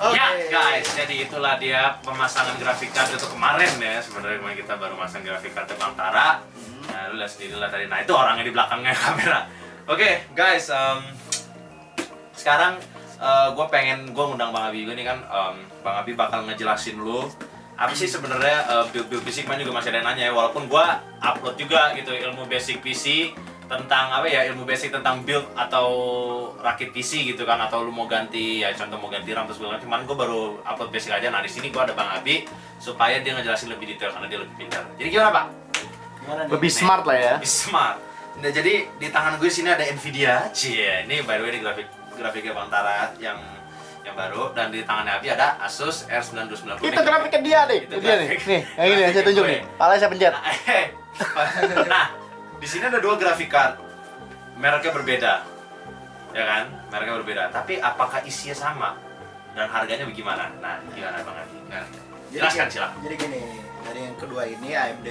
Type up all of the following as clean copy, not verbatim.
Ya guys, jadi itulah dia pemasangan grafik card itu kemarin ya. Sebenarnya kemarin kita baru masang grafik card Bang Tara. Nah, lu lihat sendiri lah tadi. Nah, itu orangnya di belakangnya kamera. Oke, guys, sekarang gue ngundang Bang Abi. Gue nih kan Bang Abi bakal ngejelasin lu apa sih sebenarnya build PC. Kemarin juga masih ada yang nanya ya, walaupun gue upload juga gitu ilmu basic PC tentang apa ya, ilmu basic tentang build atau rakit PC gitu kan, atau lu mau ganti ya, contoh mau ganti RAM terus segala, cuman gue baru upload basic aja. Nah, di sini gue ada Bang Abi supaya dia ngejelasin lebih detail karena dia lebih pintar. Jadi gimana, Pak? Lebih smart lah ya. Lebih smart. Nah, jadi di tangan gue sini ada Nvidia. Cie, ini by the way ini grafiknya Bang Tara yang baru, dan di tangannya Abi ada Asus R9290. Itu grafiknya dia nih. Itu dia nih. Nih, yang ini saya tunjuk nih. Pala saya pencet. Nah, di sini ada dua grafik card. Mereknya berbeda. Ya kan? Mereknya berbeda. Tapi apakah isinya sama? Dan harganya bagaimana? Nah, gimana Bang Abi? Nah, jelaskan silakan. Jadi gini, dari yang kedua ini AMD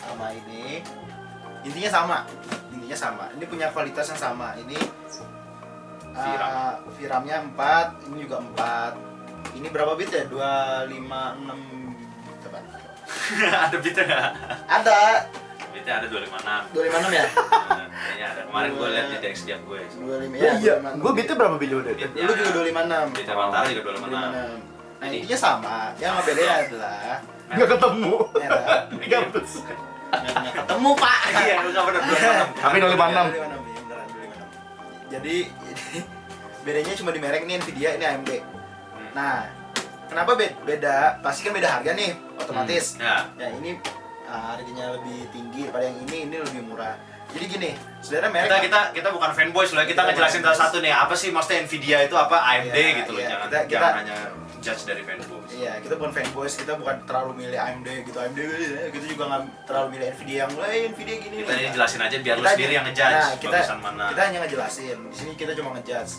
sama ini intinya sama. Ini punya kualitas yang sama. Ini VRAM-nya 4, ini juga 4. Ini berapa bit ya? 256 coba. Ada bitnya nggak? Ada. Bitnya ada 256. 256 ya? Kayaknya ada. Kemarin gue lihat di Dex Jam gue. 25 Ya, ya. iya. 256. Gue bitnya berapa bil udah? Lu juga 256. Bitnya Bang Tara juga 256. 256. Nah, intinya sama. Yang ngebedain adalah Enggak ketemu. merah. Enggak betul. Nggak ketemu, Pak. Iya, lu nggak benar 256. Tapi 256. 256, iya beneran 256. Jadi bedanya cuma di merek, ini Nvidia, ini AMD. Nah, kenapa beda? Pasti kan beda harga nih, otomatis. Ya. Ya ini harganya lebih tinggi daripada yang ini lebih murah. Jadi gini, sebenarnya merek Kita bukan fanboys loh, kita ngejelasin salah satu nih, apa sih maksudnya Nvidia itu apa, AMD Iya, gitu loh. iya. Jangan Kita hanya judge dari fanboys. Iya, kita bukan fanboys, kita bukan terlalu milih AMD gitu. AMD kita juga nggak terlalu milih Nvidia yang lain, Nvidia gini. Kita ini jelasin aja biar lu Kita sendiri hanya- yang ngejudge nah, bagusan mana. Kita hanya ngejelasin. Di sini kita cuma ngejudge.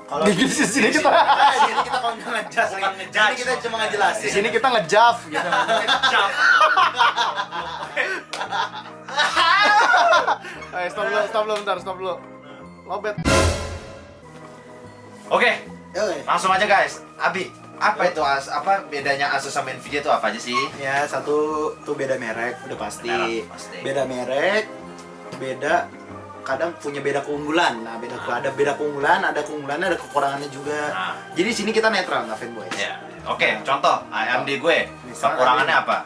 Kalau Di sini kita di sini kita kalau nggak ngejudge, Bukan di ngejudge sini kita cuma ngejelasin. di sini kita ngejav gitu. Ngejudge. Stop dulu bentar, stop dulu. Lobet. Oke, Oke. langsung aja guys. Abi, apa itu apa bedanya Asus sama Nvidia itu apa aja sih? Ya, satu tuh beda merek, udah pasti. Merek, pasti. Beda merek, beda kadang punya beda keunggulan. Nah, ada beda keunggulan, ada keunggulannya, ada kekurangannya juga. Nah. Jadi sini kita netral, nggak fanboy. Ya. Oke, contoh AMD gue. Misal Kekurangannya AMD. apa?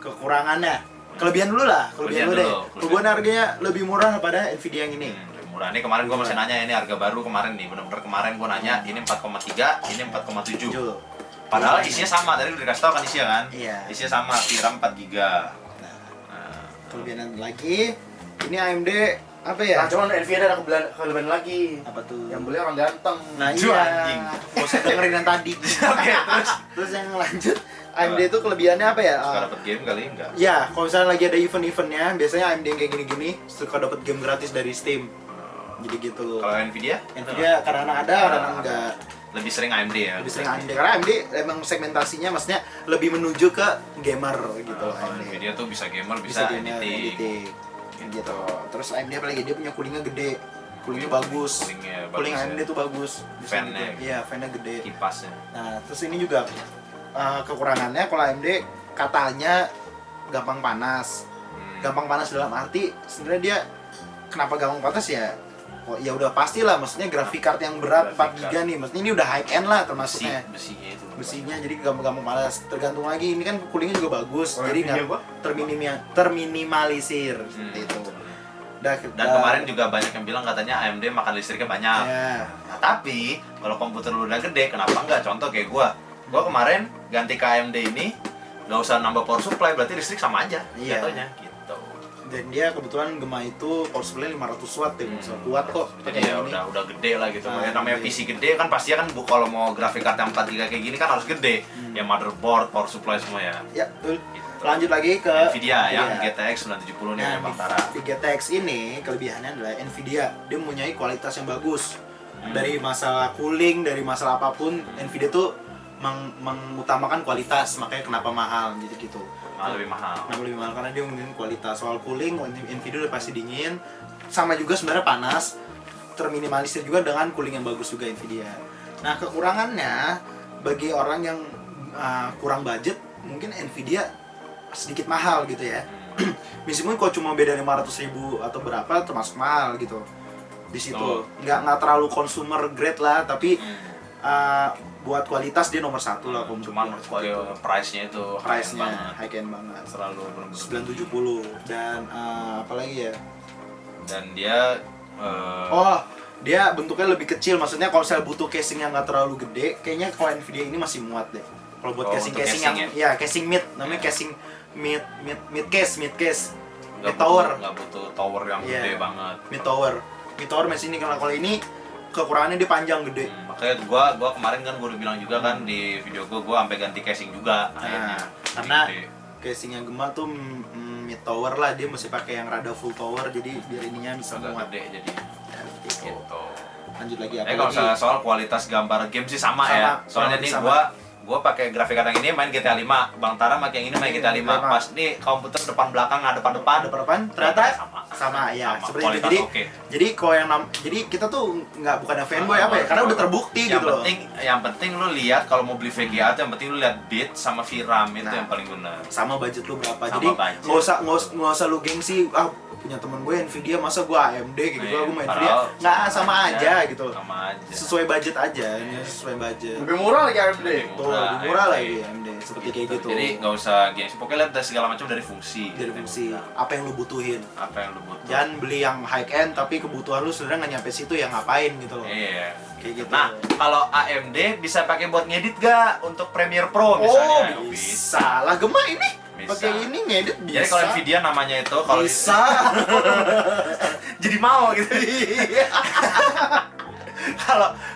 Kekurangannya, kelebihan dulu lah, kelebihan dulu deh. Kelebihan harganya lebih murah daripada Nvidia yang ini. Lebih murah. Ini kemarin gue masih nanya, ini harga baru kemarin nih. Bener-bener kemarin gue nanya, ini 4,3, ini 4,7. Tujuh. Padahal isinya sama, tadi udah dikasih tau kan isinya kan? Iya. Isinya sama, VRAM 4 GB. Nah, Kelebihan lagi, ini AMD apa ya? Nah, cuman Nvidia ada kelebihan lagi. Apa tuh? Yang beli orang ganteng. Nah Ju, iya, anjing. gak usah dengerin yang tadi. Oke, Terus yang lanjut, AMD itu kelebihannya apa ya? suka dapet game kali enggak? Ya, kalau misalnya lagi ada event-eventnya, biasanya AMD yang kayak gini-gini suka dapat game gratis dari Steam. Jadi gitu. Kalau Nvidia? Nvidia kadang-kadang ada, kadang-kadang enggak. Lebih sering AMD ya? Lebih sering AMD karena AMD emang segmentasinya maksudnya lebih menuju ke gamer gitu loh. Kalau AMD. Nvidia tuh bisa gamer, bisa gamer, editing. gitu. Terus AMD apa lagi? Dia punya coolingnya gede. Coolingnya bagus. Coolingnya bagus Cooling ya. AMD tuh bagus. Bisa Fan-nya. gitu. Iya, fan-nya gede. Kipasnya. Nah, terus ini juga kekurangannya kalau AMD katanya gampang panas. Gampang panas dalam arti sebenarnya dia kenapa gampang panas ya? Oh, ya udah pastilah, maksudnya grafik card yang berat 4 GB nih. Maksudnya ini udah high end lah termasuknya. Besinya itu. Besinya jadi gampang panas. Tergantung lagi, ini kan coolingnya juga bagus. Kalau Jadi Nvidia nggak terminimalisir seperti itu. Dan kemarin juga banyak yang bilang katanya AMD makan listriknya banyak. Ya. Nah, tapi kalau komputer lu udah gede, kenapa enggak? Contoh kayak gua kemarin ganti ke AMD ini nggak usah nambah power supply, berarti listrik sama aja Iya. jatuhnya gitu. Dan dia kebetulan Gema itu power supply 500 watt ya, bisa kuat kok. Jadi ya udah gede lah gitu. Nah, Namanya gede. PC gede kan pasti kan kalau mau grafik card yang 4 GB kayak gini kan harus gede. Ya motherboard, power supply semua ya. Ya, betul. Gitu. Lanjut lagi ke Nvidia yang GTX 970 nih Nah, yang Bang Tara. di GTX ini kelebihannya adalah Nvidia dia mempunyai kualitas yang bagus. Dari masalah cooling, dari masalah apapun, Nvidia tuh mengutamakan kualitas, makanya kenapa mahal gitu. Lebih mahal. Kenapa lebih mahal karena dia mempunyai kualitas. Soal cooling, Nvidia udah pasti dingin. Sama juga sebenarnya panas. terminimalisir juga dengan cooling yang bagus juga Nvidia. Nah kekurangannya bagi orang yang kurang budget mungkin Nvidia sedikit mahal gitu ya. Meskipun kok cuma beda 500.000 atau berapa termasuk mahal gitu di situ. Nggak terlalu consumer grade lah, tapi buat kualitas dia nomor 1 lah. Cuman price-nya itu high end banget. Selalu 970 dan apalagi ya? Dan dia dia bentuknya lebih kecil, maksudnya kalau saya butuh casing yang nggak terlalu gede, kayaknya kalau Nvidia ini masih muat deh. Kalau buat casing yang casing mid, namanya casing mid case. Mid tower. Nggak butuh tower yang gede banget. Mid tower mesin ini kalau ini kekurangannya dia panjang gede. Makanya gua kemarin kan gua udah bilang juga kan di video gua sampai ganti casing juga akhirnya. Karena casing yang Gema tuh mid tower lah, dia mesti pakai yang rada full tower, jadi biar ininya bisa muat. Gede jadi. Gitu. Lanjut lagi apa kalau lagi? soal kualitas gambar game sih sama ya. Soalnya nih gua pakai grafik card yang ini main GTA 5, Bang Tara pakai yang ini main GTA 5. Pas nih komputer depan belakang depan ternyata sama ya. Seperti itu. Jadi kalau yang jadi kita tuh bukan yang fanboy apa ya, karena udah terbukti gitu loh. Yang penting lu lihat kalau mau beli VGA tuh yang penting lu lihat bit sama VRAM itu yang paling benar. Sama budget lu berapa. Jadi nggak usah lu gengsi punya temen gue Nvidia, masa gue AMD gitu, gue main Nvidia, sama aja gitu, sesuai budget aja, sesuai budget. Lebih murah lagi AMD. Lebih murah lagi AMD, seperti kayak gitu. Jadi nggak usah gengsi, pokoknya lihat segala macam dari fungsi. Apa yang lu butuhin. Jangan beli yang high end, tapi kebutuhan lu sebenarnya nggak nyampe situ, ya ngapain gitu loh. Iya. Kayak gitu. Nah, kalau AMD bisa pakai buat ngedit gak untuk Premiere Pro misalnya? Bisa lah, Gema ini. Pakai ini ngedit bisa. Jadi kalau Nvidia namanya itu kalau bisa. Jadi mau gitu.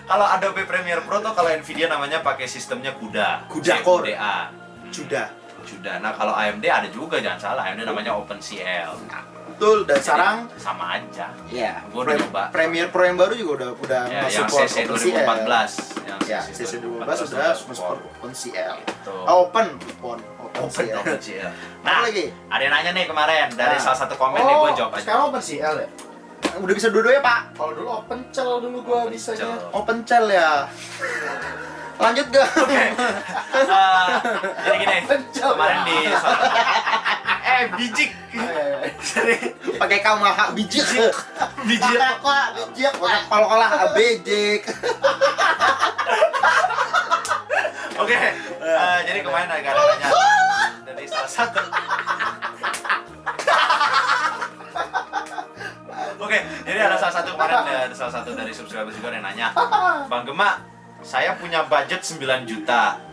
Kalau Adobe Premiere Pro tuh kalau Nvidia namanya pakai sistemnya CUDA Core. CUDA. Nah, kalau AMD ada juga, jangan salah. AMD namanya OpenCL. Betul, dan sekarang sama aja. Iya. Gua udah nyoba. Premiere Pro yang baru juga udah yang support CC 2014. Yang CC 2014 sudah support OpenCL. OpenCL. Nah, lagi ada yang nanya nih kemarin dari salah satu komen nih, gua jawab aja. Sekarang OpenCL ya? Udah bisa dua-duanya, Pak. Kalau dulu OpenCL dulu gua bisanya. OpenCL ya. Lanjut gak? Jadi gini, kemarin di bijik. Pakai kamaha bijik. Kalau bijik. Oke, jadi kemarin agak nanya dari salah satu. Oke, jadi ada salah satu dari subscriber juga yang nanya, Bang Gema, saya punya budget 9 juta,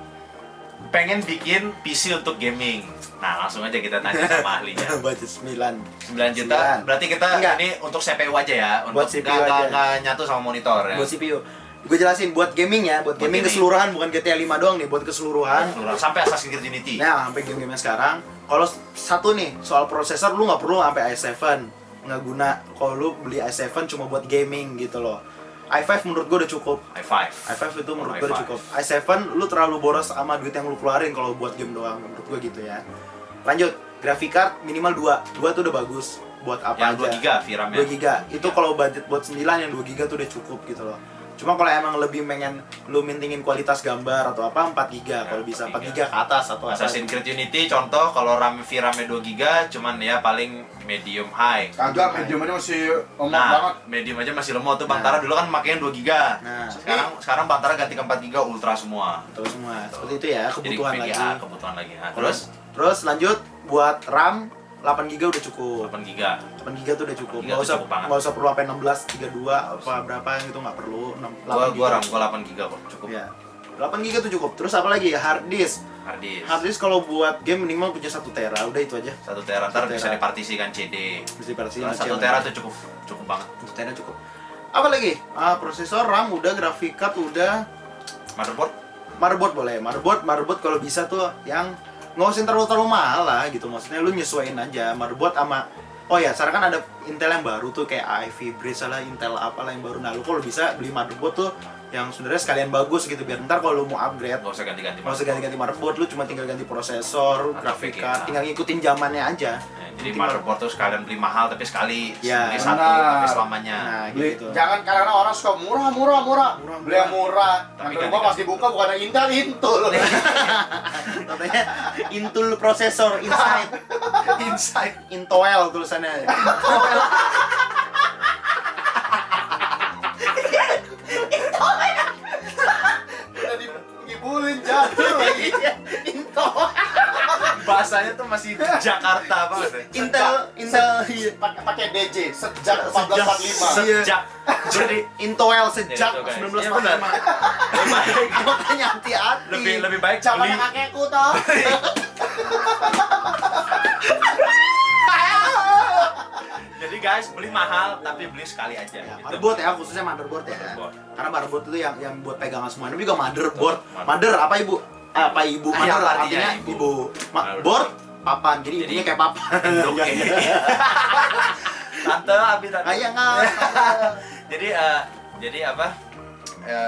pengen bikin PC untuk gaming. Nah, langsung aja kita tanya sama ahlinya. Budget 9 juta, berarti kita ini untuk CPU aja ya, untuk nggak nyatu sama monitor ya. Buat CPU. Gue jelasin, buat gaming ya, buat gaming keseluruhan, bukan GTA 5 doang nih, buat keseluruhan. Sampai Assassin's Creed Unity. Nah, sampai game-game sekarang. Kalau satu nih, soal prosesor, lu nggak perlu sampai i7. Nggak guna kalau lu beli i7 cuma buat gaming gitu loh. i5 menurut gue udah cukup. i5 itu menurut gue udah cukup. i7 lu terlalu boros sama duit yang lu keluarin kalau buat game doang, menurut gue gitu ya. Lanjut, graphic card minimal 2 tuh udah bagus buat apa yang aja. 2 GB VRAM-nya. 2 GB. Itu kalau budget buat 9 yang 2 GB tuh udah cukup gitu loh. Cuma kalau emang lebih pengen lu mintingin kualitas gambar atau apa, 4 GB kalau bisa 4 GB ke atas atau Assassin's Creed Unity contoh, kalau VRAM-nya 2 GB cuman ya paling medium high. Kagak, medium aja masih lemot banget. Medium aja masih lemot tuh. Bang Tara dulu kan makanya 2 GB. Nah, sekarang Bang Tara ganti ke 4 GB ultra semua. Seperti itu ya, kebutuhan jadi lagi. Kebutuhan lagi. Nah, terus lanjut buat RAM 8 GB udah cukup. 8 GB tuh udah cukup. Nggak usah perlu sampai 16, 32 apa berapa gitu, nggak perlu. Gua 8 GB kok cukup. Ya. 8 GB tuh cukup. Terus apa lagi? Hard disk kalau buat game minimal punya 1 tera, udah itu aja. 1 tera ntar bisa dipartisikan CD. Bisa dipartisikan 1 tera tuh cukup banget. 1 tera cukup. Apa lagi? Prosesor, RAM udah, graphic card udah. Motherboard boleh. Motherboard kalau bisa tuh yang nggak usah terlalu mahal lah gitu, maksudnya lu nyesuaiin aja motherboard sama. Oh ya, sekarang kan ada Intel yang baru tuh kayak Ivy Bridge, Intel apalah yang baru. Nah, lu kalau bisa beli motherboard tuh yang sebenarnya sekalian bagus gitu, biar ntar kalau lu mau upgrade Nggak usah ganti-ganti. nggak usah ganti-ganti motherboard, lu cuma tinggal ganti prosesor, Atau grafik VGA. card, tinggal ngikutin zamannya aja. Jadi motherboard tuh sekalian beli mahal tapi sekali Ya, beli satu benar. tapi selamanya. Nah, Beli, gitu. jangan karena orang suka murah. Beli yang murah. Tapi Yang kan rumah pas dibuka bukan Intel, Intul. Katanya Intel prosesor inside Intel tulisannya. Udah dibulin jatuh lagi. Bahasanya tuh masih Jakarta banget ya. Intel iya. Pakai DJ sejak 1445. Sejak. Jadi Intel sejak Jadi itu, guys. 1945. Iya, benar. Makanya hati-hati. lebih baik Zaman beli. kakekku toh. Jadi guys, beli mahal tapi beli sekali aja. Ya, gitu. motherboard ya, khususnya motherboard ya. Motherboard. Karena motherboard itu yang buat pegangan semua. Ini juga motherboard. Betul, Mother apa ibu? Apa ibu? Ah, Mother apa artinya artinya ibu? ibu. Board papan. Jadi ibunya kayak papan. Induk. Tante, abi tante. Kayak nggak? Jadi apa?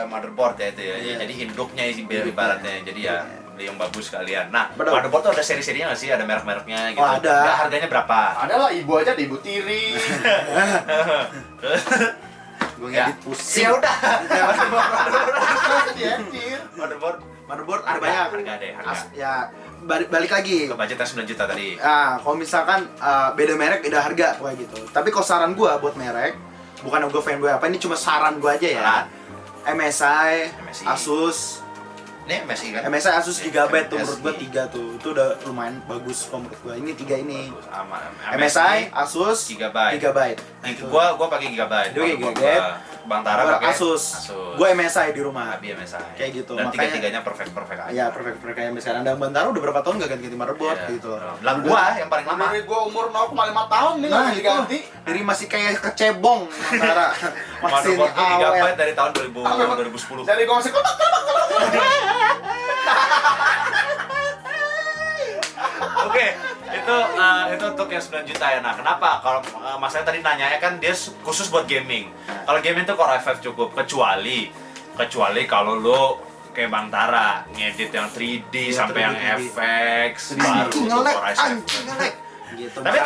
Motherboard ya itu ya. Iya. Jadi induknya ibaratnya. Jadi ya beli yang bagus sekalian. Nah, Betul. motherboard tuh ada seri-serinya nggak sih? Ada merek-mereknya gitu. Oh, ada. Ya, harganya berapa? Adalah ibu aja di ibu tiri. Gue Ya. ngedit pusing. Ya udah. Dianjir. Motherboard ada Harga, banyak. harga deh, harga. Ya balik lagi. Ke budgetnya 9 juta tadi. Nah, kalau misalkan beda merek, beda harga kayak gitu. Tapi kalau saran gua buat merek, bukan gue fanboy apa, ini cuma saran gua aja ya. Saran. MSI, MSI. Asus, Ini MSI kan? MSI Asus Gigabyte tuh MSI. menurut gua 3 tuh. Itu udah lumayan bagus kalau menurut gua. Ini 3 ini. Bagus, aman. MSI, Asus, Gigabyte. Gigabyte. Gua pakai Gigabyte. Dia pakai Motherboard Gigabyte. gua. Bang Tara Gua pakai Asus. Gua MSI di rumah. Abi MSI. Kayak gitu, Dan makanya- tiga-tiganya perfect aja. Ya, perfect kayak sekarang. Dan Bantaro udah berapa tahun gak ganti motherboard Iya. gitu loh. Lah gua yang paling lama. Dari gua umur 0,5 tahun nih Nah, nggak itu diganti. dari masih kayak kecebong antara masih Motherboard gua awet. Gigabyte dari tahun 2010. Dari gua masih kotak. Oke, itu untuk yang 9 juta ya. Nah, kenapa? Kalau Mas saya tadi nanya ya kan dia khusus buat gaming. Kalau gaming tuh Core i5 cukup, kecuali kalau lo kayak Bang Tara ngedit yang 3D Iya, sampai yang 3D. FX baru tuh Ngelek, Core i5. anjing ngelek. Gitu. Tapi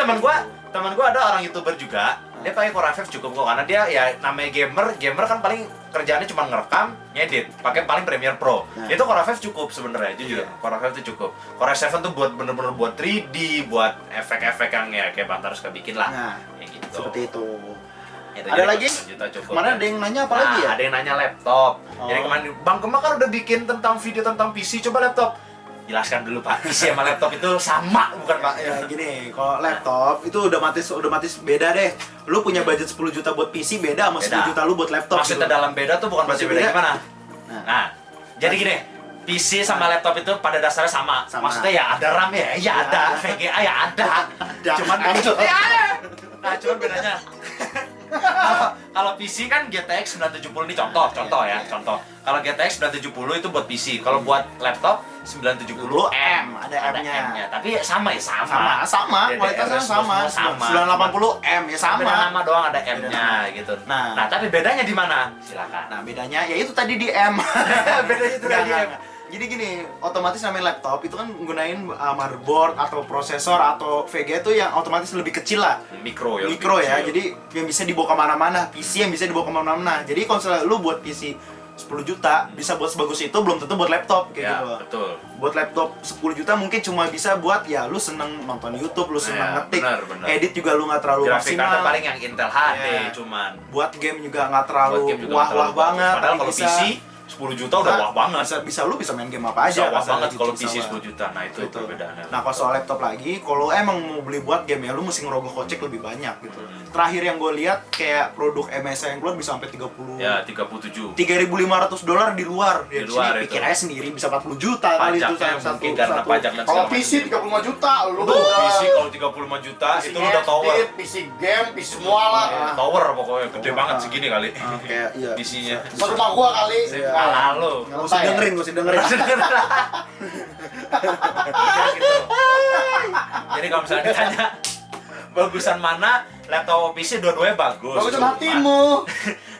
teman gua ada orang YouTuber juga, dia pakai Core i5 cukup kok karena dia ya namanya gamer kan paling kerjaannya cuma ngerekam, ngedit, pakai paling Premiere Pro. Nah. Itu Core i5 cukup sebenarnya, jujur. Iya. Core i5 itu cukup. Core i7 tuh buat bener-bener buat 3D, buat efek-efek yang ya kayak Bang Tara suka bikin lah. Nah, Kayak gitu. seperti itu. Itu Ada jadi lagi? 9 juta cukup. Kemana ada yang nanya apa Nah, lagi ya? ada yang nanya laptop. Oh. Jadi kemarin Bang Kema kan udah bikin tentang video tentang PC, coba laptop. Jelaskan dulu Pak, PC sama laptop itu sama bukan Pak? Ya gini, kalau laptop itu udah mati beda deh. Lu punya budget 10 juta buat PC beda sama 10 Beda. juta lu buat laptop. Maksudnya gitu. dalam beda tuh bukan berarti Maksudnya beda gimana? Nah. Nah, jadi gini, PC sama laptop itu pada dasarnya sama. Sama. Maksudnya ya ada RAM ya, ya ada, VGA ya ada. Cuman ya ada. Nah, cuman bedanya kalau PC kan GTX 970 ini contoh ya, contoh. Kalau GTX 970 itu buat PC, kalau buat laptop 970M ada M-nya. Tapi sama ya sama. Sama, DDR kualitasnya sama. sama. 980 M ya Sama sama. nama doang ada M-nya gitu. Nah. Nah, tapi bedanya di mana? Silakan. Nah, bedanya ya itu tadi di M. Bedanya itu tadi M. Jadi gini, otomatis namanya laptop itu kan menggunakan motherboard atau prosesor atau VGA itu yang otomatis lebih kecil lah. Mikro ya. Mikro lebih ya, kecil. jadi yang bisa dibawa kemana-mana. PC yang bisa dibawa kemana-mana. Jadi kalau misalnya lu buat PC 10 juta, bisa buat sebagus itu, belum tentu buat laptop kayak ya, gitu. betul. Buat laptop 10 juta mungkin cuma bisa buat ya lu seneng nonton YouTube, lu seneng Ya, ngetik. benar. Edit juga lu nggak terlalu Grafik maksimal. kartu paling yang Intel HD Ya. cuman. Buat game juga nggak Buat terlalu game juga wah-wah terlalu bagus. banget. Padahal tapi kalau bisa- PC 10 juta udah wah banget. Lu bisa main game apa aja. Bisa wah asal banget lagi kalau bisa PC wah. 10 juta. Nah, itu Betul. perbedaannya. Nah, kalau soal laptop lagi, kalau emang mau beli buat game ya lu mesti ngerogoh kocek lebih banyak gitu. Terakhir yang gue lihat kayak produk MSI yang keluar bisa sampai 30. Ya, 37. $3.500 di luar. Di Ya, luar sini itu. pikir aja sendiri bisa 40 juta kali itu Pajaknya satu. mungkin karena pajak dan Kalau segala PC macam. 35 juta, lu Tuh, udah PC kalau 35 juta itu lu udah tower. edit, PC game, PC semua lah. Tower pokoknya gede banget segini kali. Kayak iya. PC-nya. Serumah gua kali. Iya. Kalah lu. Gak usah dengerin, gak usah dengerin. Gitu. Jadi kalau misalnya ditanya bagusan mana, laptop PC dua-duanya bagus. Bagusan Cuman- hatimu.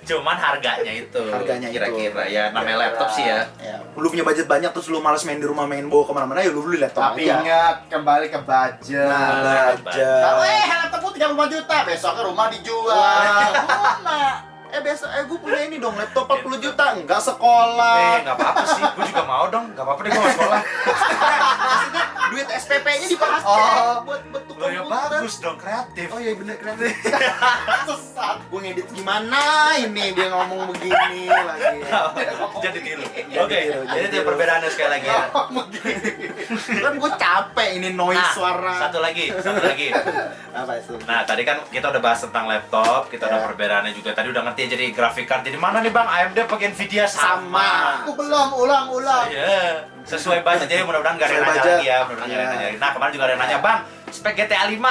Cuman harganya itu. Harganya itu. Kira-kira ya namanya laptop sih ya. Ya, lu punya budget banyak terus lu malas main di rumah, main bawa kemana-mana, ya lu beli laptop Tapi aja. ingat, kembali ke budget. Nah, budget. Kalau laptopku 35 juta, besoknya rumah dijual. Rumah. Besok gue punya ini dong, laptop 40 juta, enggak sekolah. Nggak apa-apa sih, gue juga mau dong. Nggak apa-apa deh gue mau sekolah. Maksudnya duit SPP-nya dipakai buat bentuk Lo ya komputer. bagus dong, kreatif. Oh iya bener kreatif. Sesat. Gue ngedit gimana ini dia ngomong begini lagi. Jadi tiru. Jadi Oke, tiru, jadi jadi itu tiru. perbedaannya sekali lagi ya. Kan gue capek ini noise Nah, suara. satu lagi. Apa itu? Nah, tadi kan kita udah bahas tentang laptop, kita udah Ya. perbedaannya juga. Tadi udah ngerti jadi grafik card. Jadi mana nih Bang, AMD pakai Nvidia sama. Aku belum ulang. Iya, sesuai budget. Jadi mudah-mudahan gak ada yang Sesuai nanya budget. lagi ya, mudah-mudahan gak ada yang Iya. nanya. Nah, kemarin juga ada yang nanya, "Bang, spek GTA 5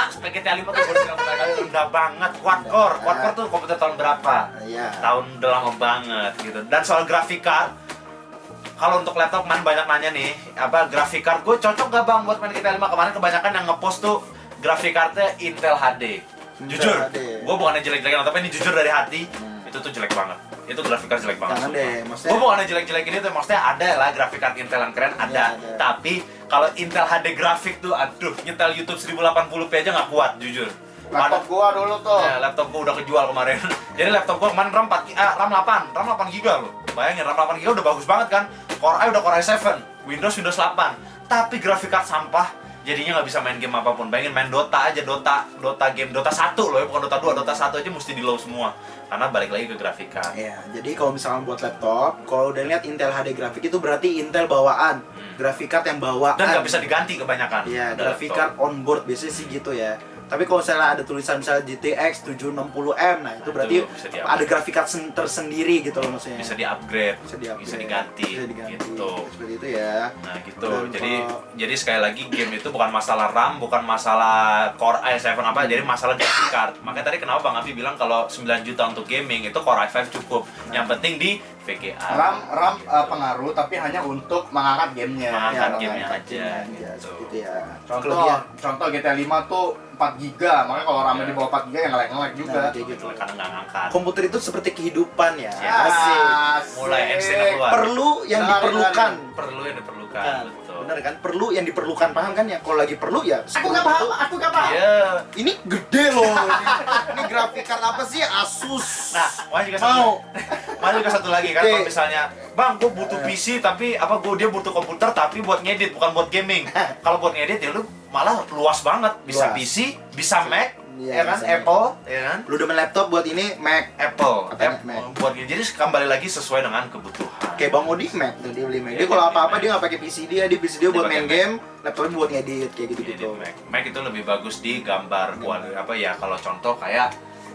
tuh boleh bilang mereka rendah banget, quad-core. Quad-core tuh komputer tahun berapa?" Iya. Tahun udah lama banget gitu. Dan soal grafik card, kalau untuk laptop man banyak nanya nih, apa grafik card gue cocok gak Bang buat main GTA 5? Kemarin kebanyakan yang ngepost tuh grafik cardnya Intel HD. Jujur, HD. gue bukannya jelek-jelekin, tapi ini jujur dari hati, itu tuh jelek banget. Itu grafik card jelek banget. Jangan deh, maksudnya- Gue bukannya jelek-jelekin itu, maksudnya ada lah grafik card Intel yang keren, ada. ada. Tapi kalau Intel HD grafik tuh, aduh, nyetel YouTube 1080p aja nggak kuat, jujur. Laptop gua dulu tuh. Ya, laptop gua udah kejual kemarin. Jadi laptop gua kemarin RAM 8 GB loh. Bayangin RAM 8 GB udah bagus banget kan. Core i udah Core i7, Windows 8. Tapi grafik card sampah. Jadinya nggak bisa main game apapun. Bayangin main Dota aja, Dota game Dota 1 loh ya, bukan Dota 2, Dota 1 aja mesti di low semua. Karena balik lagi ke grafik card. Iya, jadi kalau misalkan buat laptop, kalau udah lihat Intel HD grafik itu berarti Intel bawaan, grafik card yang bawaan. Dan nggak bisa diganti kebanyakan. Iya, Udah grafik laptop. card on board biasanya sih gitu ya. Tapi kalau misalnya ada tulisan misalnya GTX 760M, nah itu berarti bisa di-upgrade. ada grafik card tersendiri gitu loh maksudnya. Bisa di-upgrade, Bisa bisa diganti, bisa diganti. gitu. Seperti itu ya. Nah gitu, Dan jadi sekali lagi game itu bukan masalah RAM, bukan masalah Core i7 apa, jadi masalah graphic card. Makanya tadi kenapa Bang Afi bilang kalau 9 juta untuk gaming itu Core i5 cukup. Yang penting di VGA. RAM pengaruh tapi hanya untuk mengangkat gamenya. Mengangkat Ya, gamenya mengangkat aja, Ya, gitu. seperti itu ya. Contoh GTA 5 tuh 4 GB, makanya kalau RAM-nya di bawah 4 GB ya nge-lag juga. Nah, kayak gitu. Karena nggak ngangkat. Komputer itu seperti kehidupan ya. Ya. Asik. Mulai Einstein keluar. Perlu yang Dengar, diperlukan. Perlu yang diperlukan, Kan, betul. bener kan? Perlu yang diperlukan, paham kan ya? Kalau lagi perlu ya. Aku nggak paham. Iya. Ini gede loh. Ini grafik card apa sih? Asus. Nah, mana juga Mau. satu lagi kan, Oke. kalau misalnya, Bang, gue butuh PC tapi dia butuh komputer tapi buat ngedit bukan buat gaming. Kalau buat ngedit ya lu malah luas banget, bisa Luas. PC, bisa Mac, Iya, ya kan, bisa Mac. Apple, ya kan, Lu demen laptop buat ini Mac. Apple, Katanya App- Mac. buat ngedit. Jadi kembali lagi sesuai dengan kebutuhan. Kayak Bang Odi Mac tuh dia beli Mac. Iya, Dia kalau dia apa-apa beli dia nggak pakai PC dia, di PC dia Dia buat pakai main Mac. game, laptopnya buat ngedit kayak Ngedit gitu-gitu. Mac itu lebih bagus di gambar kualitas apa ya, kalau contoh kayak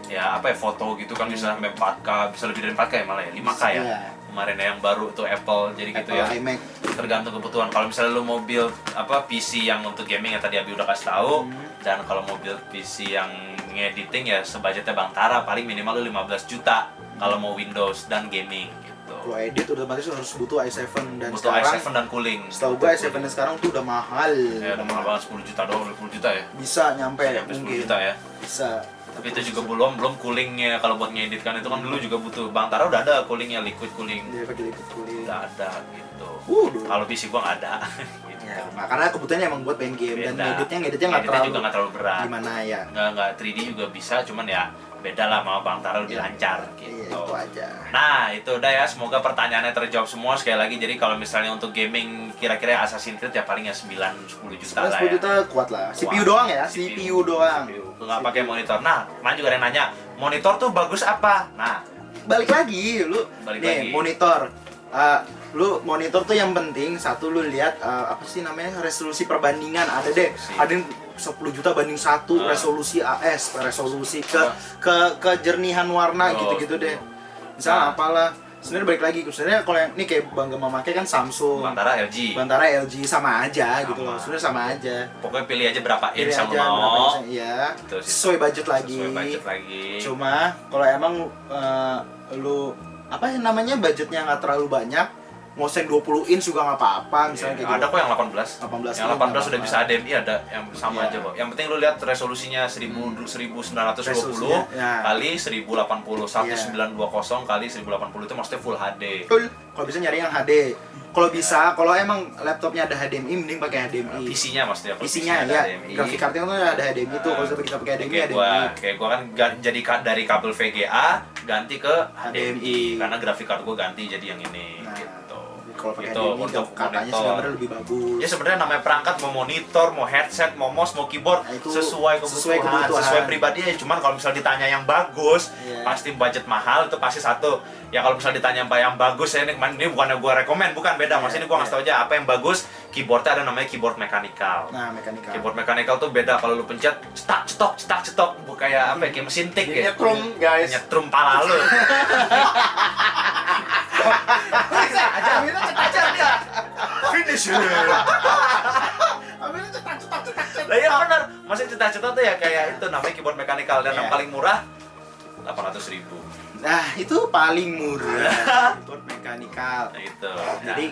ya apa ya, foto gitu kan bisa sampai 4K, bisa lebih dari 4K ya malah ya, 5K ya. Iya. Kemarin yang baru tuh Apple, jadi gitu Apple ya. iMac. Tergantung kebutuhan. Kalau misalnya lu mau build apa PC yang untuk gaming yang tadi Abi udah kasih tahu, dan kalau mau build PC yang ngediting ya sebudgetnya Bang Tara, paling minimal lu 15 juta kalau mau Windows dan gaming gitu. Kalau edit udah otomatis harus butuh i7 dan Butuh sekarang i7 dan cooling. setahu gua i7 dan sekarang tuh udah mahal. Ya udah mahal banget, 10 juta doang, 20 juta ya. Bisa nyampe Sampai 10 mungkin. juta ya. Bisa. Tapi itu juga belum coolingnya kalau buat ngedit kan, itu kan dulu juga butuh. Bang Tara udah ada coolingnya, liquid cooling. Dia pakai liquid cooling. Udah ada gitu. Dulu. Kalau PC gua nggak ada. gitu. Ya, nah, karena kebutuhannya emang buat main game dan Beda. ngeditnya nggak terlalu juga nggak terlalu berat. gimana ya. Nggak 3D juga bisa, cuman ya beda lah sama Bang Tara lebih Iya. lancar Iya, gitu. itu aja. Nah itu udah ya, semoga pertanyaannya terjawab semua sekali lagi. Jadi kalau misalnya untuk gaming kira-kira Assassin's Creed ya paling ya 9-10 juta lah 10 ya. juta kuat lah. CPU Kuat. doang ya, CPU doang. Nggak pakai monitor. Nah kemarin juga ada yang nanya, monitor tuh bagus apa? Nah Balik lagi, lu Balik nih lagi. monitor. Lu monitor tuh yang penting satu lu lihat apa sih namanya, resolusi perbandingan ada deh. Ada yang 10 juta banding 1 resolusi AS, resolusi kejernihan warna Oh, gitu-gitu gitu. deh. Misalnya Nah. apalah. Sebenarnya balik lagi, sebenarnya kalau yang ini kayak Bang Gema pakai kan Samsung, Bantara LG. Bantara LG sama aja gitu Sama. loh. Sebenarnya sama aja. Pokoknya pilih aja berapa Pilih inch yang aja lu berapa mau. inch, iya. Terus Sesuai budget lagi. Sesuai budget lagi. Cuma kalau emang lu apa ya namanya budgetnya nggak terlalu banyak, mau sen 20 inch juga nggak apa-apa misalnya kayak Ada gitu. kok yang 18. 18 Yang 18 udah bisa HDMI, ada yang sama Iya. aja kok. Yang penting lu lihat resolusinya 1920 Resolusinya, ya. kali 1080, 1920 kali 1080 itu maksudnya full HD. Betul. Kalau bisa nyari yang HD. Kalau bisa, kalau emang laptopnya ada HDMI mending pakai HDMI. PC-nya maksudnya. kalau Isinya PC-nya ya, ada HDMI. grafik cardnya tuh ada HDMI tuh. Kalau sampai kita pakai HDMI, Kayak gua kan jadi dari kabel VGA ganti ke HDMI karena grafik card gua ganti jadi yang ini Nah, gitu. kalau pakai Gitu, HDMI untuk katanya monitor. sebenarnya lebih bagus. Ya sebenarnya namanya perangkat, mau monitor, mau headset, mau mouse, mau keyboard, Nah, itu sesuai kebutuhan, sesuai pribadi ya. Cuman kalau misal ditanya yang bagus, Iya. pasti budget mahal itu pasti satu. Ya kalau misal ditanya yang bagus, ini bukannya gua rekomen, bukan beda. Maksudnya ini gua ngasih tau aja apa yang bagus. Keyboardnya ada namanya keyboard mekanikal. Nah, mekanikal. Keyboard mekanikal tuh beda, kalau lu pencet cetak cetok, bukan kayak apa ya, kayak mesin tik ya. Nyetrum guys. Nyetrum pala lu. Ajar dia. Finish. Ambilnya cetak. Lah iya benar. Maksudnya cetak-cetak tuh ya kayak itu namanya keyboard mekanikal dan yang Iya. paling murah 800.000. Nah, itu paling murah. Keyboard mekanikal. Nah itu. Jadi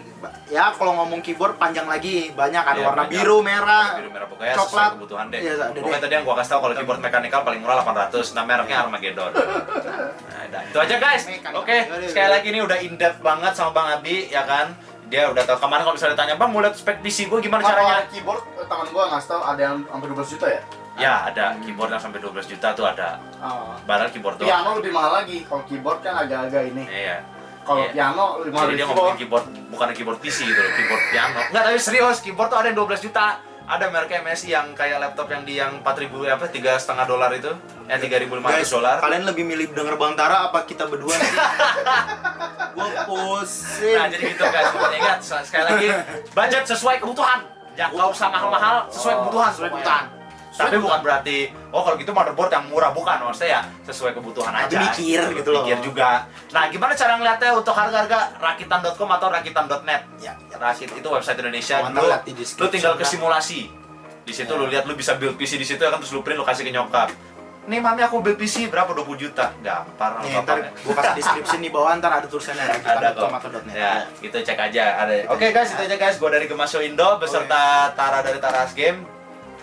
ya kalau ngomong keyboard panjang lagi, banyak ada Iya, warna banyak. biru, merah, biru merah pokoknya coklat. sesuai kebutuhan deh. Iya, ada Pokoknya deh. tadi yang gua kasih tau kalau keyboard mekanikal paling murah 800. Nah mereknya Armageddon. Nah, itu aja guys. Mekanikal. Oke, sekali lagi ini udah in depth banget sama Bang Abi ya kan. Dia udah tahu kemarin kalau misalnya ditanya, "Bang, mau lihat spek PC gua gimana Kalau caranya?" ada keyboard, teman gua ngasih tau ada yang sampai 12 juta ya? Ya, ada keyboard yang sampai 12 juta tuh ada. Oh. Padahal keyboard doang. Piano lebih mahal lagi. Kalau keyboard kan agak-agak ini. Iya. Kalau Iya. piano lebih mahal Jadi dari dia keyboard. ngomongin keyboard, bukan keyboard PC gitu loh, keyboard piano. Enggak, tapi serius, keyboard tuh ada yang 12 juta. Ada mereknya MSI yang kayak laptop yang di yang 4.000 apa $3,5 itu. Ya $3.500. kalian lebih milih denger Bang Tara apa kita berdua nih? Gua pusing. Nah, jadi gitu guys. Pokoknya ingat sekali lagi, budget sesuai kebutuhan. Ya, nggak usah mahal-mahal, sesuai kebutuhan, sesuai kebutuhan. Tapi bukan berarti, oh kalau gitu motherboard yang murah, bukan. Maksudnya ya sesuai kebutuhan aja. Tapi mikir gitu loh. Mikir juga. Nah, gimana cara ngeliatnya untuk harga-harga rakitan.com atau rakitan.net? Ya, Rakit itu website Indonesia. Mau Lu, lihat di description lu tinggal ke kan. simulasi. Di situ Ya. lu lihat, lu bisa build PC di situ ya kan, terus lu print, lu kasih ke nyokap. Nih mami, aku build PC berapa? 20 juta. Gampang Nih, ntar gua kasih description di bawah, ntar ada tulisannya ada kok. rakitan.com atau .net. Ya, gitu cek aja. Ada. Oke guys, itu aja guys. Gua dari Gemasyo Indo beserta Tara dari Taras Game.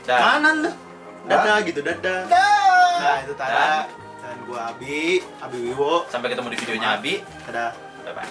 Dan Mana lu? Dadah gitu, dadah. Nah, itu Tara. Dan gua Abi Wiwo. sampai ketemu di videonya Abi. Dadah. Bye bye.